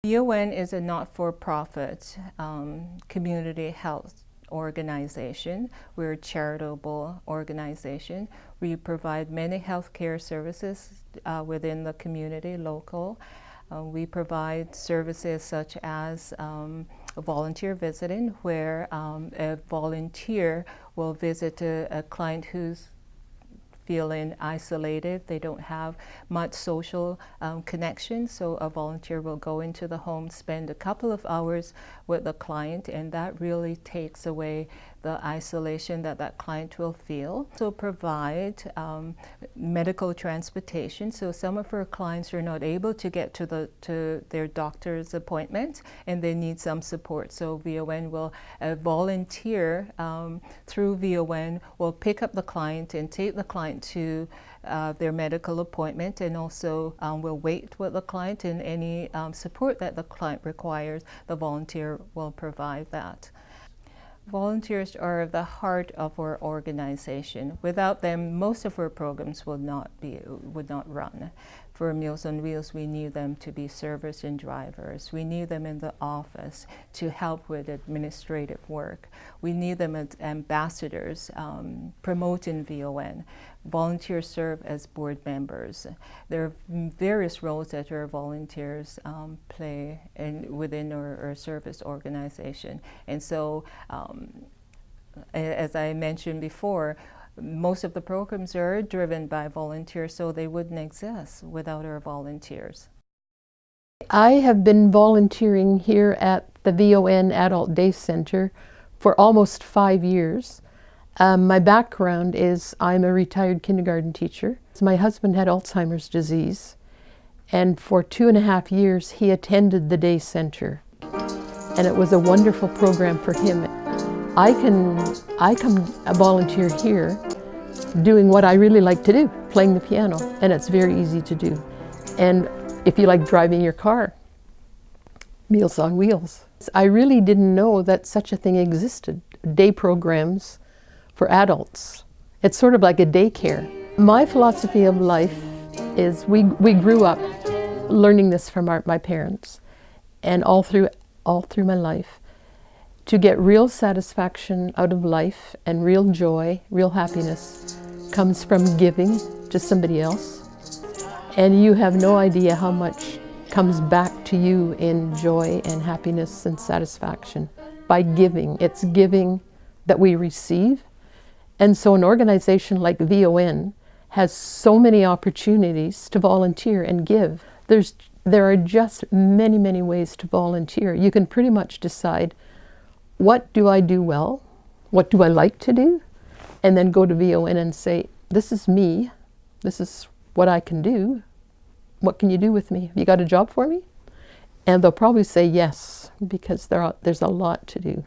VON is a not-for-profit community health organization. We're a charitable organization. We provide many healthcare services within the community, local. We provide services such as volunteer visiting, where a volunteer will visit a client who's feeling isolated. They don't have much social connection, so a volunteer will go into the home, spend a couple of hours with the client, and that really takes away the isolation that that client will feel. So provide medical transportation. So some of our clients are not able to get to their doctor's appointment, and they need some support. So VON will volunteer through VON will pick up the client and take the client to their medical appointment, and also will wait with the client, and any support that the client requires, the volunteer will provide that. Volunteers are the heart of our organization. Without them, most of our programs would not run. For Meals on Wheels, we need them to be servers and drivers. We need them in the office to help with administrative work. We need them as ambassadors promoting VON. Volunteers serve as board members. There are various roles that our volunteers play within our service organization. And so, as I mentioned before, most of the programs are driven by volunteers, so they wouldn't exist without our volunteers. I have been volunteering here at the VON Adult Day Center for almost 5 years. My background is I'm a retired kindergarten teacher. My husband had Alzheimer's disease, and for 2.5 years he attended the day center, and it was a wonderful program for him. I come volunteer here doing what I really like to do, playing the piano, and it's very easy to do. And if you like driving your car, Meals on Wheels. I really didn't know that such a thing existed, day programs for adults. It's sort of like a daycare. My philosophy of life is we grew up learning this from my parents, and all through my life. To get real satisfaction out of life and real joy, real happiness, comes from giving to somebody else. And you have no idea how much comes back to you in joy and happiness and satisfaction by giving. It's giving that we receive. And so an organization like VON has so many opportunities to volunteer and give. There are just many, many ways to volunteer. You can pretty much decide, what do I do well? What do I like to do? And then go to VON and say, this is me. This is what I can do. What can you do with me? You got a job for me? And they'll probably say yes, because there's a lot to do.